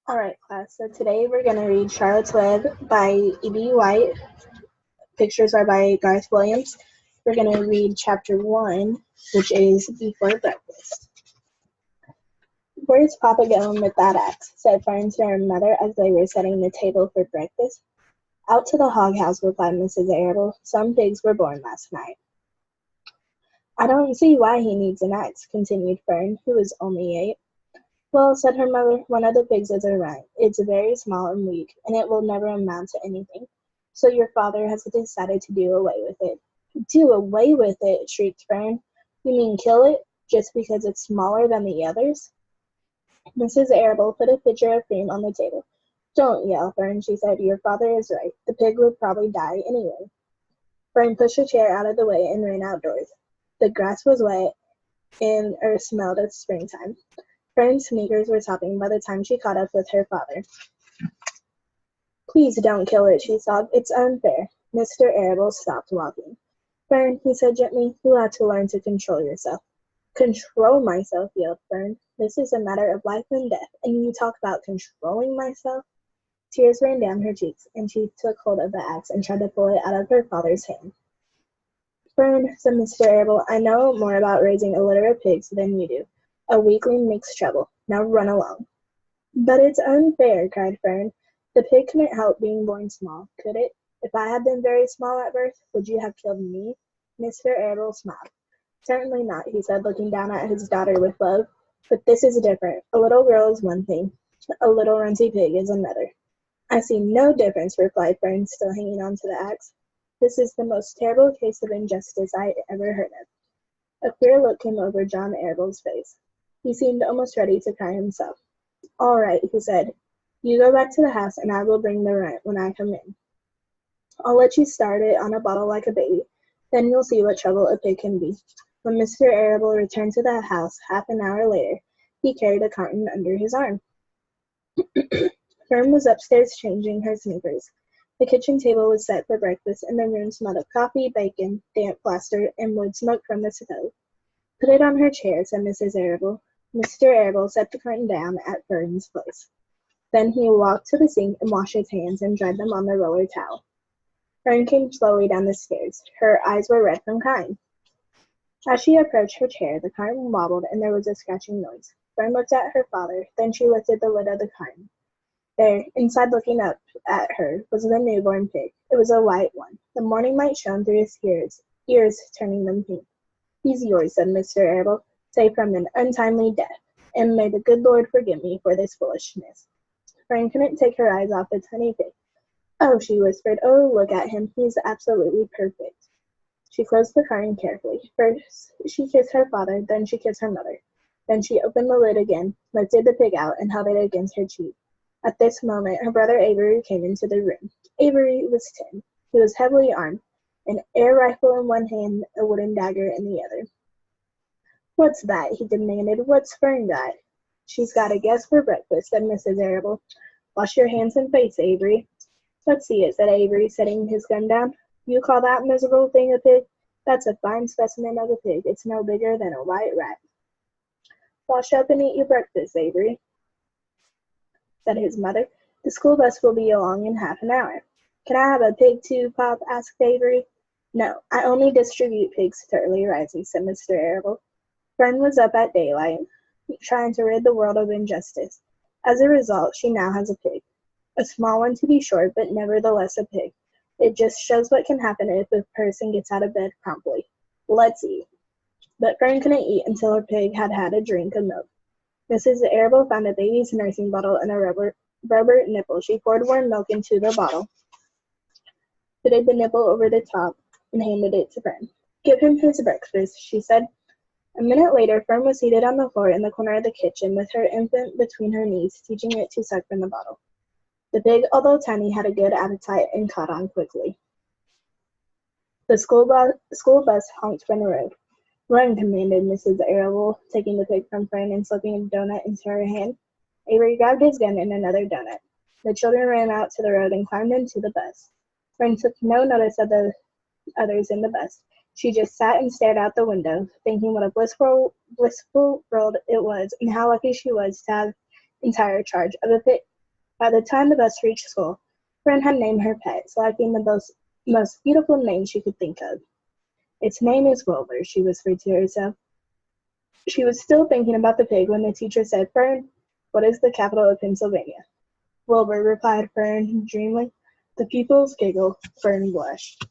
All right, class. So today we're going to read Charlotte's Web by E.B. White. Pictures are by Garth Williams. We're going to read chapter 1, which is Before Breakfast. "Where's Papa going with that axe?" said Fern to her mother as they were setting the table for breakfast. "Out to the hog house," replied Mrs. Arable. "Some pigs were born last night." "I don't see why he needs an axe," continued Fern, who was only 8. "Well," said her mother, "one of the pigs is a runt. It's very small and weak, and it will never amount to anything. So your father has decided to do away with it." "Do away with it!" shrieked Fern. "You mean kill it, just because it's smaller than the others?" Mrs. Arable put a pitcher of cream on the table. "Don't yell, Fern," she said. "Your father is right. The pig would probably die anyway." Fern pushed a chair out of the way and ran outdoors. The grass was wet and earth smelled of springtime. Fern's sneakers were sopping by the time she caught up with her father. "Please don't kill it," she sobbed. "It's unfair." Mr. Arable stopped walking. "Fern," he said gently, "you have to learn to control yourself." "Control myself," yelled Fern. "This is a matter of life and death, and you talk about controlling myself." Tears ran down her cheeks, and she took hold of the axe and tried to pull it out of her father's hand. "Fern," said Mr. Arable, "I know more about raising a litter of pigs than you do. A weakling makes trouble. Now run along." "But it's unfair," cried Fern. "The pig couldn't help being born small, could it? If I had been very small at birth, would you have killed me?" Mr. Arable smiled. "Certainly not," he said, looking down at his daughter with love. "But this is different. A little girl is one thing. A little runty pig is another." "I see no difference," replied Fern, still hanging on to the axe. "This is the most terrible case of injustice I ever heard of." A queer look came over John Arable's face. He seemed almost ready to cry himself. "All right," he said. "You go back to the house, and I will bring the runt when I come in. I'll let you start it on a bottle like a baby. Then you'll see what trouble a pig can be." When Mr. Arable returned to the house half an hour later, he carried a carton under his arm. Fern was upstairs changing her sneakers. The kitchen table was set for breakfast, and the room smelled of coffee, bacon, damp plaster, and wood smoke from the stove. "Put it on her chair," said Mrs. Arable. Mr. Arable set the carton down at Fern's place. Then he walked to the sink and washed his hands and dried them on the roller towel. Fern came slowly down the stairs. Her eyes were red from crying. As she approached her chair, the carton wobbled and there was a scratching noise. Fern looked at her father, then she lifted the lid of the carton. There, inside looking up at her, was the newborn pig. It was a white one. The morning light shone through his ears turning them pink. "He's yours," said Mr. Arable, "safe from an untimely death. And may the good Lord forgive me for this foolishness." Fern couldn't take her eyes off the tiny pig. "Oh," she whispered, "oh, look at him. He's absolutely perfect." She closed the carton carefully. First she kissed her father, then she kissed her mother. Then she opened the lid again, lifted the pig out, and held it against her cheek. At this moment her brother Avery came into the room. Avery was 10. He was heavily armed, an air rifle in one hand, a wooden dagger in the other. "What's that?" he demanded. "What's Fern got?" "She's got a guest for breakfast," said Mrs. Arable. "Wash your hands and face, Avery." "Let's see it," said Avery, setting his gun down. "You call that miserable thing a pig? That's a fine specimen of a pig. It's no bigger than a white rat." "Wash up and eat your breakfast, Avery," said his mother. "The school bus will be along in half an hour." "Can I have a pig too, Pop?" asked Avery. "No, I only distribute pigs to early rising," said Mr. Arable. Fern was up at daylight, trying to rid the world of injustice. As a result, she now has a pig. A small one, to be sure, but nevertheless a pig. It just shows what can happen if a person gets out of bed promptly. "Let's eat." But Fern couldn't eat until her pig had had a drink of milk. Mrs. Arable found a baby's nursing bottle and a rubber nipple. She poured warm milk into the bottle, fitted the nipple over the top, and handed it to Fern. "Give him his breakfast," she said. A minute later Fern was seated on the floor in the corner of the kitchen with her infant between her knees, teaching it to suck from the bottle. The pig, although tiny, had a good appetite and caught on quickly. The school bus honked from the road. "Run," commanded Mrs. Arable, taking the pig from Fern and slipping a doughnut into her hand. Avery grabbed his gun and another doughnut. The children ran out to the road and climbed into the bus. Fern took no notice of the others in the bus. She just sat and stared out the window, thinking what a blissful world it was, and how lucky she was to have entire charge of a pig. By the time the bus reached school, Fern had named her pet, selecting the most beautiful name she could think of. "Its name is Wilbur," she whispered to herself. She was still thinking about the pig when the teacher said, "Fern, what is the capital of Pennsylvania?" "Wilbur," replied Fern dreamily. The pupils giggled. Fern blushed.